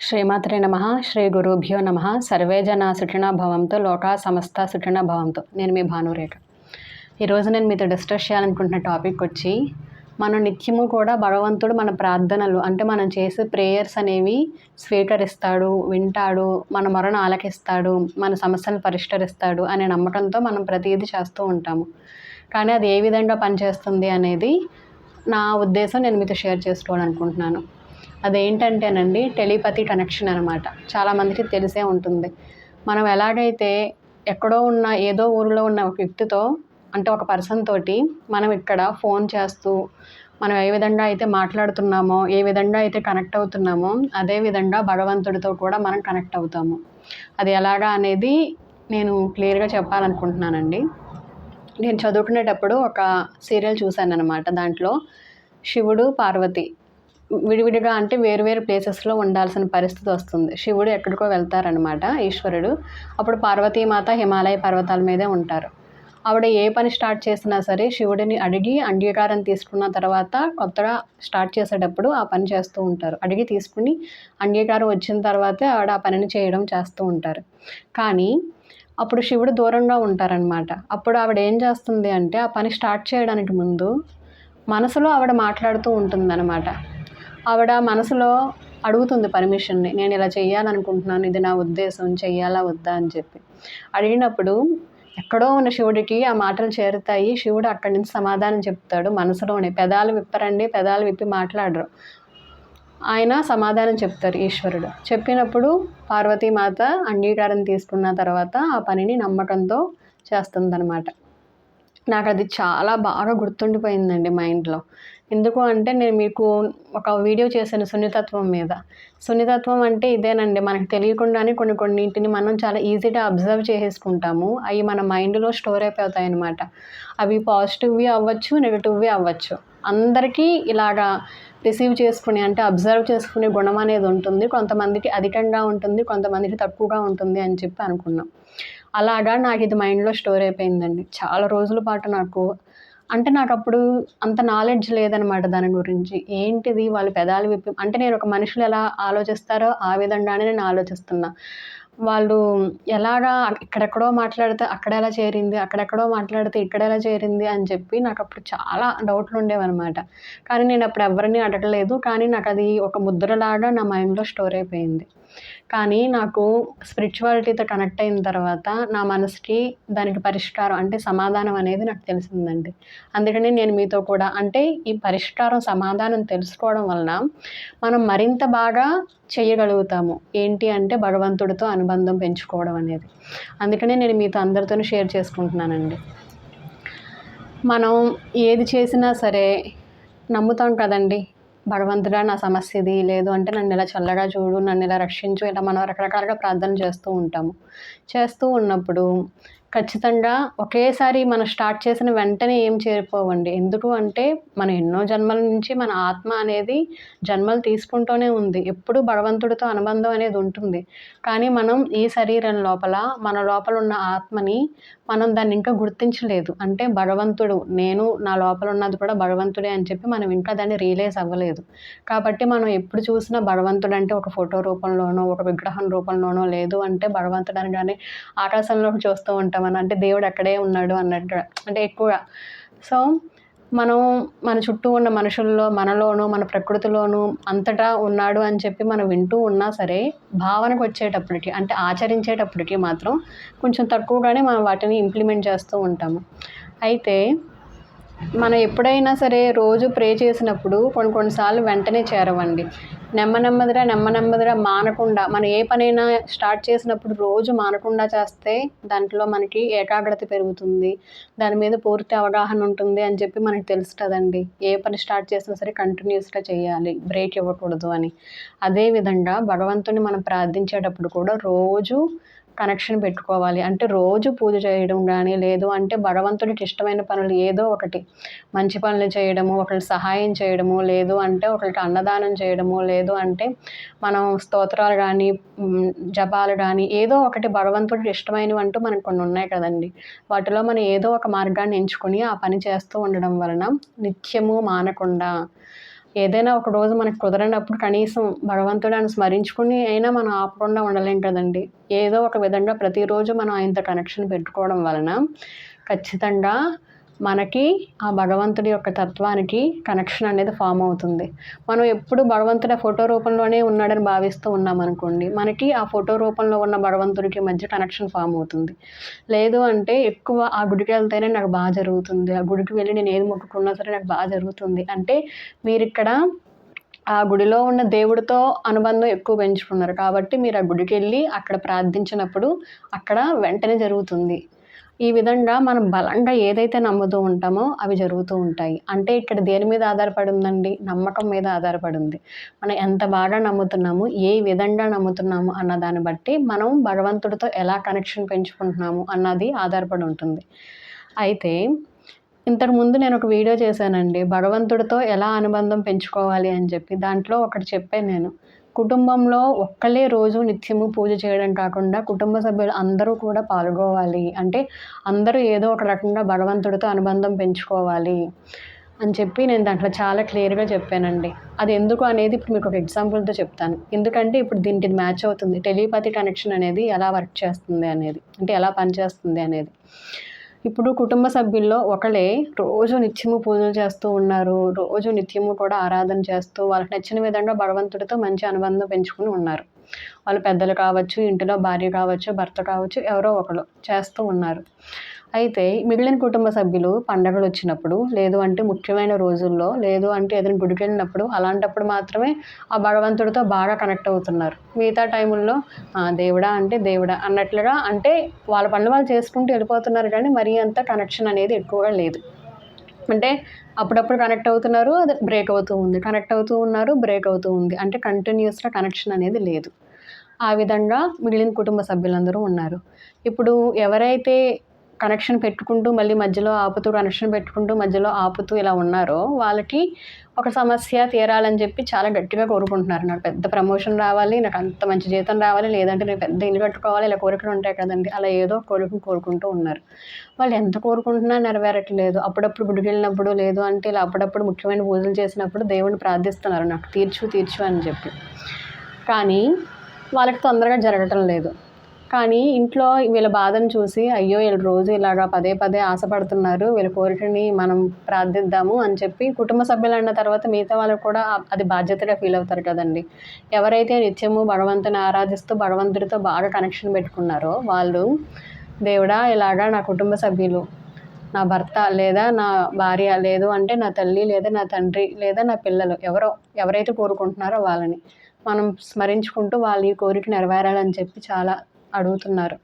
శ్రీమాత్రే నమః. శ్రీ గురుభ్యో నమః. సర్వే జనా సుఖినో భవంతు, లోకా సమస్త సుఖినో భవంతు. నేను మీ భానురేఖ. ఈరోజు నేను మీతో డిస్కస్ చేయాలనుకుంటున్న టాపిక్ వచ్చి, మనం నిత్యము కూడా భగవంతుడు మన ప్రార్థనలు అంటే మనం చేసే ప్రేయర్స్ అనేవి స్వీకరిస్తాడు, వింటాడు, మన మొరను ఆలకిస్తాడు, మన సమస్యలను పరిష్కరిస్తాడు అనే నమ్మకంతో మనం ప్రతిదీ చేస్తూ ఉంటాము. కానీ అది ఏ విధంగా పనిచేస్తుంది అనేది నా ఉద్దేశం, నేను మీతో షేర్ చేసుకోవాలనుకుంటున్నాను. అదేంటంటేనండి, టెలిపతి కనెక్షన్ అనమాట. చాలామందికి తెలిసే ఉంటుంది. మనం ఎలాగైతే ఎక్కడో ఉన్న ఏదో ఊరిలో ఉన్న ఒక వ్యక్తితో అంటే ఒక పర్సన్ తోటి మనం ఇక్కడ ఫోన్ చేస్తూ మనం ఏ విధంగా అయితే మాట్లాడుతున్నామో, ఏ విధంగా అయితే కనెక్ట్ అవుతున్నామో, అదే విధంగా భగవంతుడితో కూడా మనం కనెక్ట్ అవుతాము. అది ఎలాగా అనేది నేను క్లియర్గా చెప్పాలనుకుంటున్నానండి. నేను చదువుకునేటప్పుడు ఒక సీరియల్ చూశానన్నమాట. దాంట్లో శివుడు, పార్వతి విడివిడిగా అంటే వేరు వేరు ప్లేసెస్లో ఉండాల్సిన పరిస్థితి వస్తుంది. శివుడు ఎక్కడికో వెళ్తారనమాట, ఈశ్వరుడు. అప్పుడు పార్వతీమాత హిమాలయ పర్వతాల మీదే ఉంటారు. ఆవిడ ఏ పని స్టార్ట్ చేసినా సరే శివుడిని అడిగి అంగీకారం తీసుకున్న తర్వాత కొత్తగా స్టార్ట్ చేసేటప్పుడు ఆ పని చేస్తూ ఉంటారు. అడిగి తీసుకుని అంగీకారం వచ్చిన తర్వాతే ఆవిడ ఆ పనిని చేయడం చేస్తూ ఉంటారు. కానీ అప్పుడు శివుడు దూరంగా ఉంటారనమాట. అప్పుడు ఆవిడ ఏం చేస్తుంది అంటే, ఆ పని స్టార్ట్ చేయడానికి ముందు మనసులో ఆవిడ మాట్లాడుతూ ఉంటుందన్నమాట. ఆవిడ మనసులో అడుగుతుంది పర్మిషన్ని, నేను ఇలా చెయ్యాలనుకుంటున్నాను, ఇది నా ఉద్దేశం, చెయ్యాలా వద్దా అని చెప్పి. అడిగినప్పుడు ఎక్కడో ఉన్న శివుడికి ఆ మాటలు చేరుతాయి. శివుడు అక్కడి నుంచి సమాధానం చెప్తాడు మనసులోనే. పెదాలు విప్పరండి, పెదాలు విప్పి మాట్లాడరు. ఆయన సమాధానం చెప్తారు ఈశ్వరుడు. చెప్పినప్పుడు పార్వతీమాత అంగీకారం తీసుకున్న తర్వాత ఆ పనిని నమ్మకంతో చేస్తుందన్నమాట. నాకు అది చాలా బాగా గుర్తుండిపోయిందండి మైండ్లో. ఎందుకు అంటే, నేను మీకు ఒక వీడియో చేశాను సున్నితత్వం మీద. సున్నితత్వం అంటే ఇదేనండి, మనకు తెలియకుండానే కొన్నింటిని మనం చాలా ఈజీగా అబ్జర్వ్ చేసేసుకుంటాము. అవి మన మైండ్లో స్టోర్ అయిపోతాయి అన్నమాట. అవి పాజిటివ్వి అవ్వచ్చు, నెగిటివ్వి అవ్వచ్చు. అందరికీ ఇలాగా రిసీవ్ చేసుకునే అంటే అబ్జర్వ్ చేసుకునే గుణం అనేది ఉంటుంది. కొంతమందికి అధికంగా ఉంటుంది, కొంతమందికి తక్కువగా ఉంటుంది అని చెప్పి అనుకున్నాం. అలాగా నాకు ఇది మైండ్లో స్టోర్ అయిపోయిందండి. చాలా రోజుల పాటు నాకు అప్పుడు అంత నాలెడ్జ్ లేదనమాట దాని గురించి. ఏంటిది వాళ్ళు పెదాలు విప్పి అంటే, నేను ఒక మనుషులు ఎలా ఆలోచిస్తారో ఆ విధంగానే నేను ఆలోచిస్తున్నా. వాళ్ళు ఎలాగా ఇక్కడెక్కడో మాట్లాడితే అక్కడ ఎలా చేరింది, అక్కడెక్కడో మాట్లాడితే ఇక్కడ ఎలా చేరింది అని చెప్పి నాకు అప్పుడు చాలా డౌట్లు ఉండేవన్నమాట. కానీ నేను అప్పుడు ఎవరిని అడగలేదు. కానీ నాకు అది ఒక ముద్రలాగా నా మైండ్లో స్టోర్ అయిపోయింది. కానీ నాకు స్పిరిచువాలిటీతో కనెక్ట్ అయిన తర్వాత నా మనసుకి దానికి పరిష్కారం అంటే సమాధానం అనేది నాకు తెలిసిందండి. అందుకని నేను మీతో కూడా అంటే ఈ పరిష్కారం, సమాధానం తెలుసుకోవడం వలన మనం మరింత బాగా చేయగలుగుతాము. ఏంటి అంటే భగవంతుడితో అనుబంధం పెంచుకోవడం అనేది. అందుకనే నేను మీతో అందరితోనూ షేర్ చేసుకుంటున్నానండి. మనం ఏది చేసినా సరే నమ్ముతాం కదండి. భగవంతుడా నా సమస్య ఇది, లేదు అంటే నన్ను ఇలా చల్లగా చూడు, నన్ను ఇలా రక్షించు, ఇలా మనం రకరకాలుగా ప్రార్థన చేస్తూ ఉంటాము. చేస్తూ ఉన్నప్పుడు ఖచ్చితంగా ఒకేసారి మనం స్టార్ట్ చేసిన వెంటనే ఏం చేరిపోవండి. ఎందుకు అంటే, మనం ఎన్నో జన్మల నుంచి మన ఆత్మ అనేది జన్మలు తీసుకుంటూనే ఉంది. ఎప్పుడూ భగవంతుడితో అనుబంధం అనేది ఉంటుంది. కానీ మనం ఈ శరీరం లోపల మన లోపల ఉన్న ఆత్మని మనం దాన్ని ఇంకా గుర్తించలేదు. అంటే భగవంతుడు, నేను నా లోపల ఉన్నది కూడా భగవంతుడే అని చెప్పి మనం ఇంకా దాన్ని రియలైజ్ అవ్వలేదు. కాబట్టి మనం ఎప్పుడు చూసినా భగవంతుడు అంటే ఒక ఫోటో రూపంలోనో, ఒక విగ్రహం రూపంలోనో, లేదు అంటే భగవంతుడు అనగానే ఆకాశంలోకి చూస్తూ ఉంటామని, అంటే దేవుడు అక్కడే ఉన్నాడు అన్నట్టుగా అంటే ఎక్కువగా. సో మనం మన చుట్టూ ఉన్న మనుషుల్లో, మనలోనూ, మన ప్రకృతిలోనూ అంతటా ఉన్నాడు అని చెప్పి మనం వింటూ ఉన్నా సరే, భావనకు వచ్చేటప్పటికి అంటే ఆచరించేటప్పటికి మాత్రం కొంచెం తక్కువగానే మనం వాటిని ఇంప్లిమెంట్ చేస్తూ ఉంటాము. అయితే మనం ఎప్పుడైనా సరే రోజు ప్రే చేసినప్పుడు కొన్నిసార్లు వెంటనే చేరవండి. నెమ్మదిగా మానకుండా మనం ఏ పనైనా స్టార్ట్ చేసినప్పుడు రోజు మానకుండా చేస్తే దాంట్లో మనకి ఏకాగ్రత పెరుగుతుంది, దాని మీద పూర్తి అవగాహన ఉంటుంది అని చెప్పి మనకు తెలుసు కదండి. ఏ పని స్టార్ట్ చేసినా సరే కంటిన్యూస్గా చేయాలి, బ్రేక్ ఇవ్వకూడదు అని. అదేవిధంగా భగవంతుని మనం ప్రార్థించేటప్పుడు కూడా రోజు కనెక్షన్ పెట్టుకోవాలి. అంటే రోజు పూజ చేయడం కానీ, లేదు అంటే భగవంతుడికి ఇష్టమైన పనులు ఏదో ఒకటి, మంచి పనులు చేయడము, ఒకరికి సహాయం చేయడము, లేదు అంటే ఒకరికి అన్నదానం చేయడము, లేదు అంటే మనం స్తోత్రాలు కానీ, జపాలు కానీ ఏదో ఒకటి భగవంతుడికి ఇష్టమైనవి అంటూ మనకు కొన్ని ఉన్నాయి కదండి. వాటిలో మనం ఏదో ఒక మార్గాన్ని ఎంచుకొని ఆ పని చేస్తూ ఉండడం వలన నిత్యము మానకుండా ఏదైనా ఒక రోజు మనకు కుదరనప్పుడు కనీసం భగవంతుడిని స్మరించుకుని అయినా మనం ఆపకుండా ఉండలేం కదండి. ఏదో ఒక విధంగా ప్రతిరోజు మనం ఆయనతో కనెక్షన్ పెట్టుకోవడం వలన ఖచ్చితంగా మనకి ఆ భగవంతుడి యొక్క తత్వానికి కనెక్షన్ అనేది ఫామ్ అవుతుంది. మనం ఎప్పుడు భగవంతుడు ఆ ఫోటో రూపంలోనే ఉన్నాడని భావిస్తూ ఉన్నామనుకోండి, మనకి ఆ ఫోటో రూపంలో ఉన్న భగవంతుడికి మధ్య కనెక్షన్ ఫామ్ అవుతుంది. లేదు అంటే ఎక్కువ ఆ గుడికి వెళ్తేనే నాకు బాగా జరుగుతుంది, ఆ గుడికి వెళ్ళి నేను ఏది మొక్కుకున్నా సరే నాకు బాగా జరుగుతుంది అంటే మీరిక్కడ ఆ గుడిలో ఉన్న దేవుడితో అనుబంధం ఎక్కువ పెంచుకున్నారు. కాబట్టి మీరు ఆ గుడికెళ్ళి అక్కడ ప్రార్థించినప్పుడు అక్కడ వెంటనే జరుగుతుంది. ఈ విధంగా మనం బలంగా ఏదైతే నమ్ముతూ ఉంటామో అవి జరుగుతూ ఉంటాయి. అంటే ఇక్కడ దేని మీద ఆధారపడి ఉందండి? నమ్మకం మీద ఆధారపడి ఉంది. మనం ఎంత బాగా నమ్ముతున్నాము, ఏ విధంగా నమ్ముతున్నాము అన్న దాన్ని బట్టి మనం భగవంతుడితో ఎలా కనెక్షన్ పెంచుకుంటున్నాము అన్నది ఆధారపడి ఉంటుంది. అయితే ఇంతకుముందు నేను ఒక వీడియో చేశానండి. భగవంతుడితో ఎలా అనుబంధం పెంచుకోవాలి అని చెప్పి. దాంట్లో ఒకటి చెప్పాను నేను. కుటుంబంలో ఒక్కళ్ళే రోజు నిత్యము పూజ చేయడం కాకుండా కుటుంబ సభ్యులు అందరూ కూడా పాల్గొవాలి. అంటే అందరూ ఏదో ఒక రకంగా భగవంతుడితో అనుబంధం పెంచుకోవాలి అని చెప్పి నేను దాంట్లో చాలా క్లియర్‌గా చెప్పానండి. అది ఎందుకు అనేది ఇప్పుడు మీకు ఒక ఎగ్జాంపుల్‌తో చెప్తాను. ఎందుకంటే ఇప్పుడు దీనికి ఇది మ్యాచ్ అవుతుంది. టెలిపతి కనెక్షన్ అనేది ఎలా వర్క్ చేస్తుంది అనేది. అంటే ఎలా పనిచేస్తుంది అనేది. ఇప్పుడు కుటుంబ సభ్యుల్లో ఒకళ్ళే రోజు నిత్యము పూజలు చేస్తూ ఉన్నారు. రోజు నిత్యము కూడా ఆరాధన చేస్తూ వాళ్ళకి నచ్చిన విధంగా భగవంతుడితో మంచి అనుబంధం పెంచుకొని ఉన్నారు. వాళ్ళు పెద్దలు కావచ్చు, ఇంటిలో భార్య కావచ్చు, భర్త కావచ్చు, ఎవరో ఒకళ్ళు చేస్తూ ఉన్నారు. అయితే మిగిలిన కుటుంబ సభ్యులు పండగలొచ్చినప్పుడు, లేదు అంటే ముఖ్యమైన రోజుల్లో, లేదు అంటే ఏదైనా గుడికెళ్ళినప్పుడు అలాంటప్పుడు మాత్రమే ఆ భగవంతుడితో బాగా కనెక్ట్ అవుతున్నారు. మిగతా టైముల్లో దేవుడా అంటే దేవుడా అన్నట్లుగా అంటే వాళ్ళ పనులు వాళ్ళు చేసుకుంటూ వెళ్ళిపోతున్నారు కానీ మరీ అంత కనెక్షన్ అనేది ఎక్కువగా లేదు. అంటే అప్పుడప్పుడు కనెక్ట్ అవుతున్నారు, అది బ్రేక్ అవుతూ ఉంది. కనెక్ట్ అవుతూ ఉన్నారు, బ్రేక్ అవుతూ ఉంది. అంటే కంటిన్యూయస్‌గా కనెక్షన్ అనేది లేదు. ఆ విధంగా మిగిలిన కుటుంబ సభ్యులందరూ ఉన్నారు. ఇప్పుడు ఎవరైతే కనెక్షన్ పెట్టుకుంటూ మళ్ళీ మధ్యలో ఆపుతూ, కనెక్షన్ పెట్టుకుంటూ మధ్యలో ఆపుతూ ఇలా ఉన్నారో వాళ్ళకి ఒక సమస్య తీరాలని చెప్పి చాలా గట్టిగా కోరుకుంటున్నారు. నాకు పెద్ద ప్రమోషన్ రావాలి, నాకు అంత మంచి జీతం రావాలి, లేదంటే నేను పెద్ద ఇల్లు కట్టుకోవాలి, ఇలా కోరికలు ఉంటాయి కదండీ! అలా ఏదో కోరికను కోరుకుంటూ ఉన్నారు. వాళ్ళు ఎంత కోరుకుంటున్నా నెరవేరట్లేదు. అప్పుడప్పుడు గుడికెళ్ళినప్పుడు, లేదు అంటే ఇలా అప్పుడప్పుడు ముఖ్యమైన పూజలు చేసినప్పుడు దేవుడిని ప్రార్థిస్తున్నారు నాకు తీర్చు, తీర్చు అని చెప్పి. కానీ వాళ్ళకి తొందరగా జరగటం లేదు. కానీ ఇంట్లో వీళ్ళ బాధను చూసి అయ్యో! వీళ్ళు రోజు ఇలాగా పదే పదే ఆశపడుతున్నారు. వీళ్ళ కోరికని మనం ప్రార్థిద్దాము అని చెప్పి కుటుంబ సభ్యులన్న తర్వాత మిగతా వాళ్ళు కూడా అది బాధ్యతగా ఫీల్ అవుతారు కదండీ! ఎవరైతే నిత్యము భగవంతుని ఆరాధిస్తూ భగవంతుడితో బాగా కనెక్షన్ పెట్టుకున్నారో వాళ్ళు దేవుడా ఇలాగా నా కుటుంబ సభ్యులు, నా భర్త లేదా నా భార్య, లేదు అంటే నా తల్లి లేదా నా తండ్రి లేదా నా పిల్లలు ఎవరైతే కోరుకుంటున్నారో వాళ్ళని మనం స్మరించుకుంటూ వాళ్ళ ఈ కోరిక నెరవేరాలని చెప్పి చాలా అడుగుతున్నారు.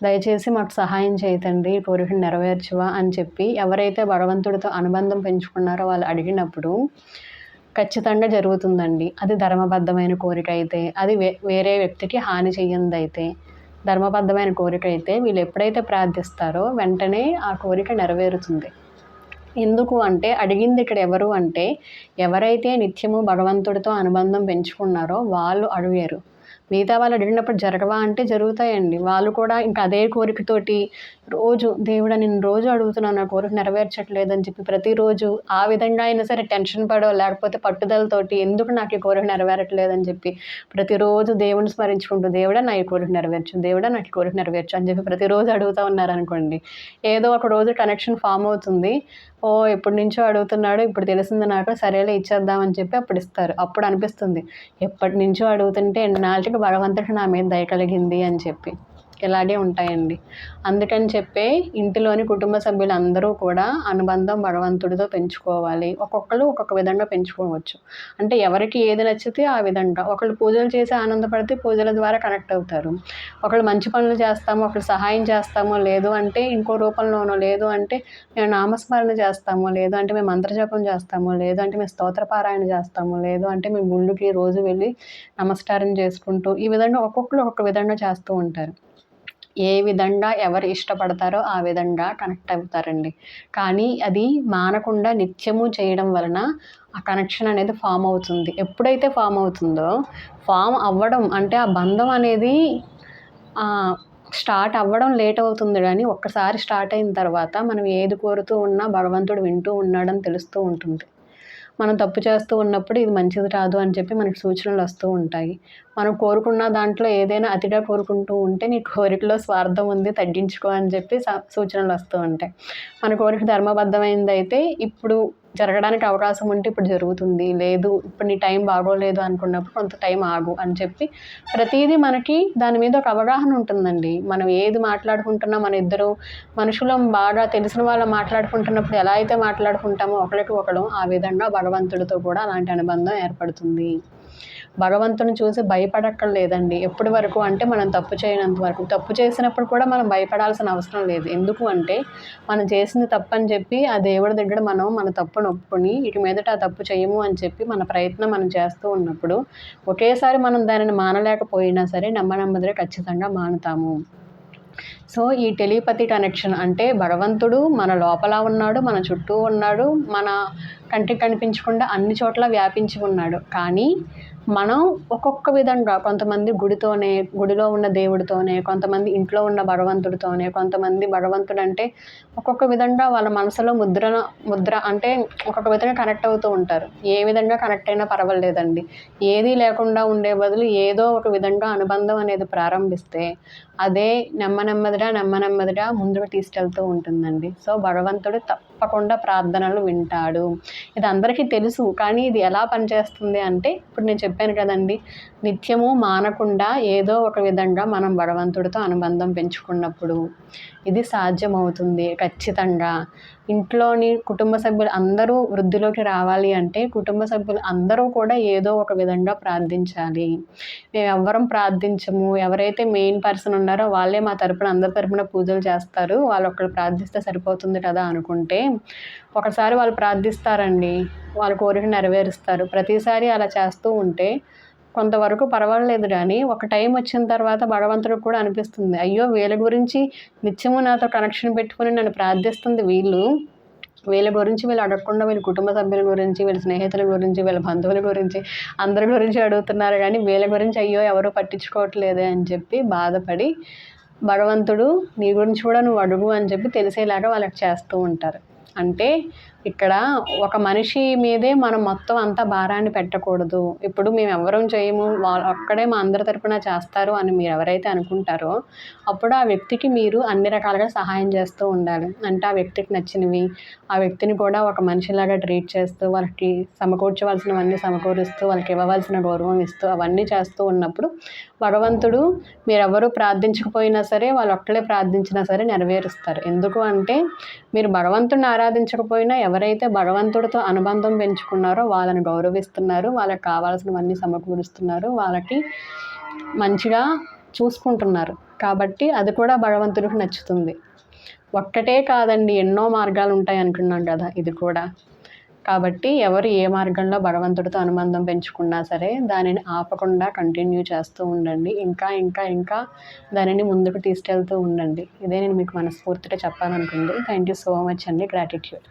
దయచేసి మాకు సహాయం చేయి తండ్రి, ఈ కోరికను నెరవేర్చువా అని చెప్పి ఎవరైతే భగవంతుడితో అనుబంధం పెంచుకున్నారో వాళ్ళు అడిగినప్పుడు ఖచ్చితంగా జరుగుతుందండి. అది ధర్మబద్ధమైన కోరిక అయితే, అది వేరే వ్యక్తికి హాని చెయ్యనిదైతే, ధర్మబద్ధమైన కోరిక అయితే వీళ్ళు ఎప్పుడైతే ప్రార్థిస్తారో వెంటనే ఆ కోరిక నెరవేరుతుంది. ఎందుకు అంటే అడిగింది ఇక్కడ ఎవరు అంటే ఎవరైతే నిత్యము భగవంతుడితో అనుబంధం పెంచుకున్నారో వాళ్ళు అడిగారు. మిగతా వాళ్ళు అడిగినప్పుడు జరగవా అంటే జరుగుతాయండి. వాళ్ళు కూడా ఇంకా అదే కోరికతోటి రోజు దేవుడా నేను రోజు అడుగుతున్నాను నా కోరిక నెరవేర్చట్లేదని చెప్పి ప్రతిరోజు ఆ విధంగా అయినా సరే టెన్షన్ పడో లేకపోతే పట్టుదలతోటి ఎందుకు నాకు ఈ కోరిక నెరవేరట్లేదని చెప్పి ప్రతిరోజు దేవుడిని స్మరించుకుంటూ దేవుడా నా ఈ కోరిక నెరవేర్చు, దేవుడా నాకు ఈ కోరిక నెరవేర్చు అని చెప్పి ప్రతిరోజు అడుగుతూ ఉన్నారనుకోండి, ఏదో ఒక రోజు కనెక్షన్ ఫామ్ అవుతుంది. ఎప్పటి నుంచో అడుగుతున్నాడు, ఇప్పుడు తెలిసింది నాకు, సరేలే ఇచ్చేద్దామని చెప్పి అప్పుడు ఇస్తారు. అప్పుడు అనిపిస్తుంది ఎప్పటి నుంచో అడుగుతుంటే ఎన్నాళ్ళకి భగవంతుడికి నా మీద దయ కలిగింది అని చెప్పి. ఇలాగే ఉంటాయండి. అందుకని చెప్పే ఇంటిలోని కుటుంబ సభ్యులందరూ కూడా అనుబంధం భగవంతుడితో పెంచుకోవాలి. ఒక్కొక్కళ్ళు ఒక్కొక్క విధంగా పెంచుకోవచ్చు. అంటే ఎవరికి ఏది నచ్చితే ఆ విధంగా. ఒకళ్ళు పూజలు చేసి ఆనందపడితే పూజల ద్వారా కనెక్ట్ అవుతారు. ఒకళ్ళు మంచి పనులు చేస్తాము, ఒకళ్ళు సహాయం చేస్తాము, లేదు అంటే ఇంకో రూపంలోనో, లేదు అంటే మేము నామస్మరణ చేస్తాము, లేదు అంటే మేము మంత్రజపం చేస్తాము, లేదు అంటే మేము స్తోత్ర పారాయణ చేస్తాము, లేదు అంటే మేము గుళ్ళకి రోజు వెళ్ళి నమస్కారం చేసుకుంటూ ఈ విధంగా ఒక్కొక్కళ్ళు ఒక్కొక్క విధంగా చేస్తూ ఉంటారు. ఏ విధంగా ఎవరు ఇష్టపడతారో ఆ విధంగా కనెక్ట్ అవుతారండి. కానీ అది మానకుండా నిత్యము చేయడం వలన ఆ కనెక్షన్ అనేది ఫామ్ అవుతుంది. ఎప్పుడైతే ఫామ్ అవుతుందో ఫామ్ అవ్వడం అంటే ఆ బంధం అనేది స్టార్ట్ అవ్వడం లేట్ అవుతుంది కానీ ఒక్కసారి స్టార్ట్ అయిన తర్వాత మనం ఏది కోరుతూ ఉన్నా భగవంతుడు వింటూ ఉన్నాడని తెలుస్తూ ఉంటుంది. మనం తప్పు చేస్తూ ఉన్నప్పుడు ఇది మంచిది రాదు అని చెప్పి మనకి సూచనలు వస్తూ ఉంటాయి. మనం కోరుకున్న దాంట్లో ఏదైనా అతిగా కోరుకుంటూ ఉంటే నీ కోరికలో స్వార్థం ఉంది తగ్గించుకో అని చెప్పి సూచనలు వస్తూ ఉంటాయి. మన కోరిక ధర్మబద్ధమైందైతే ఇప్పుడు జరగడానికి అవకాశం ఉంటే ఇప్పుడు జరుగుతుంది, లేదు ఇప్పుడు నీ టైం బాగోలేదు అనుకున్నప్పుడు కొంత టైం ఆగు అని చెప్పి ప్రతిదీ మనకి దాని మీద ఒక అవగాహన ఉంటుందండి. మనం ఏది మాట్లాడుకుంటున్నా మన ఇద్దరు మనుషులం బాగా తెలిసిన వాళ్ళు మాట్లాడుకుంటున్నప్పుడు ఎలా అయితే మాట్లాడుకుంటామో ఒకరికి ఒకరు, ఆ విధంగా భగవంతుడితో కూడా అలాంటి అనుబంధం ఏర్పడుతుంది. భగవంతుని చూసి భయపడక్కర్లేదండి. ఎప్పటి వరకు అంటే మనం తప్పు చేయనంత వరకు. తప్పు చేసినప్పుడు కూడా మనం భయపడాల్సిన అవసరం లేదు. ఎందుకు అంటే మనం చేసింది తప్పని చెప్పి ఆ దేవుడి దగ్గర మనం మన తప్పును ఒప్పుకొని ఇక మీదట ఆ తప్పు చేయము అని చెప్పి మన ప్రయత్నం మనం చేస్తూ ఉన్నప్పుడు ఒకేసారి మనం దానిని మానలేకపోయినా సరే నెమ్మదిగా ఖచ్చితంగా మానుతాము. సో ఈ టెలిపతి కనెక్షన్ అంటే భగవంతుడు మన లోపల ఉన్నాడు, మన చుట్టూ ఉన్నాడు, మన కంటికి కనిపించకుండా అన్ని చోట్ల వ్యాపించి ఉన్నాడు. కానీ మనం ఒక్కొక్క విధంగా కొంతమంది గుడిలో ఉన్న దేవుడితోనే, కొంతమంది ఇంట్లో ఉన్న భగవంతుడితోనే, కొంతమంది భగవంతుడు అంటే ఒక్కొక్క విధంగా వాళ్ళ మనసులో ముద్ర అంటే ఒక్కొక్క విధంగా కనెక్ట్ అవుతూ ఉంటారు. ఏ విధంగా కనెక్ట్ అయినా పర్వాలేదండి. ఏదీ లేకుండా ఉండే బదులు ఏదో ఒక విధంగా అనుబంధం అనేది ప్రారంభిస్తే అదే నెమ్మదిగా ముందుకు తీసుకెళ్తూ ఉంటుందండి. సో భగవంతుడు తప్పకుండా ప్రార్థనలు వింటాడు. ఇది అందరికీ తెలుసు. కానీ ఇది ఎలా పనిచేస్తుంది అంటే ఇప్పుడు నేను చెప్పాను కదండి, నిత్యము మానకుండా ఏదో ఒక విధంగా మనం భగవంతుడితో అనుబంధం పెంచుకున్నప్పుడు ఇది సాధ్యమవుతుంది ఖచ్చితంగా. ఇంట్లోని కుటుంబ సభ్యులు అందరూ వృద్ధిలోకి రావాలి అంటే కుటుంబ సభ్యులు అందరూ కూడా ఏదో ఒక విధంగా ప్రార్థించాలి. మేము ఎవ్వరం ప్రార్థించము, ఎవరైతే మెయిన్ పర్సన్ ఉన్నారో వాళ్ళే మా తరపున అందరి తరపున పూజలు చేస్తారు, వాళ్ళు ఒక్కరు ప్రార్థిస్తే సరిపోతుంది కదా అనుకుంటే ఒకసారి వాళ్ళు ప్రార్థిస్తారండి, వాళ్ళ కోరిక నెరవేరుస్తారు. ప్రతిసారి అలా చేస్తూ ఉంటే కొంతవరకు పర్వాలేదు. కానీ ఒక టైం వచ్చిన తర్వాత భగవంతుడికి కూడా అనిపిస్తుంది, అయ్యో వీళ్ళ గురించి నిత్యము నాతో కనెక్షన్ పెట్టుకుని నన్ను ప్రార్థిస్తుంది వీళ్ళ గురించి వీళ్ళు అడగకుండా వీళ్ళ కుటుంబ సభ్యుల గురించి, వీళ్ళ స్నేహితుల గురించి, వీళ్ళ బంధువుల గురించి, అందరి గురించి అడుగుతున్నారు కానీ వీళ్ళ గురించి అయ్యో ఎవరు పట్టించుకోవట్లేదే అని చెప్పి బాధపడి భగవంతుడు నీ గురించి కూడా నువ్వు అడుగు అని చెప్పి తెలిసేలాగా వాళ్ళకి చేస్తూ ఉంటారు. అంటే ఇక్కడ ఒక మనిషి మీదే మనం మొత్తం అంతా భారాన్ని పెట్టకూడదు. ఇప్పుడు మేము ఎవ్వరం చేయము, వాళ్ళు ఒక్కడే మా అందరి తరపున చేస్తారు అని మీరు ఎవరైతే అనుకుంటారో అప్పుడు ఆ వ్యక్తికి మీరు అన్ని రకాలుగా సహాయం చేస్తూ ఉండాలి. అంటే ఆ వ్యక్తికి నచ్చినవి, ఆ వ్యక్తిని కూడా ఒక మనిషిలాగా ట్రీట్ చేస్తూ, వాళ్ళకి సమకూర్చవలసినవన్నీ సమకూరుస్తూ, వాళ్ళకి ఇవ్వవలసిన గౌరవం ఇస్తూ అవన్నీ చేస్తూ ఉన్నప్పుడు భగవంతుడు మీరెవరూ ప్రార్థించకపోయినా సరే వాళ్ళు ఒక్కడే ప్రార్థించినా సరే నెరవేరుస్తారు. ఎందుకు అంటే మీరు భగవంతుడిని ఆరాధించకపోయినా ఎవరైతే భగవంతుడితో అనుబంధం పెంచుకున్నారో వాళ్ళని గౌరవిస్తున్నారు, వాళ్ళకి కావాల్సినవన్నీ సమకూరుస్తున్నారు, వాళ్ళకి మంచిగా చూసుకుంటున్నారు. కాబట్టి అది కూడా భగవంతుడికి నచ్చుతుంది. ఒక్కటే కాదండి, ఎన్నో మార్గాలు ఉంటాయి అనుకున్నాం కదా, ఇది కూడా. కాబట్టి ఎవరు ఏ మార్గంలో భగవంతుడితో అనుబంధం పెంచుకున్నా సరే దానిని ఆపకుండా కంటిన్యూ చేస్తూ ఉండండి. ఇంకా దానిని ముందుకు తీసుకెళ్తూ ఉండండి. ఇదే నేను మీకు మనస్ఫూర్తిగా చెప్పాలనుకుంది. థ్యాంక్ యూ సో మచ్ అండి. గ్రాటిట్యూడ్.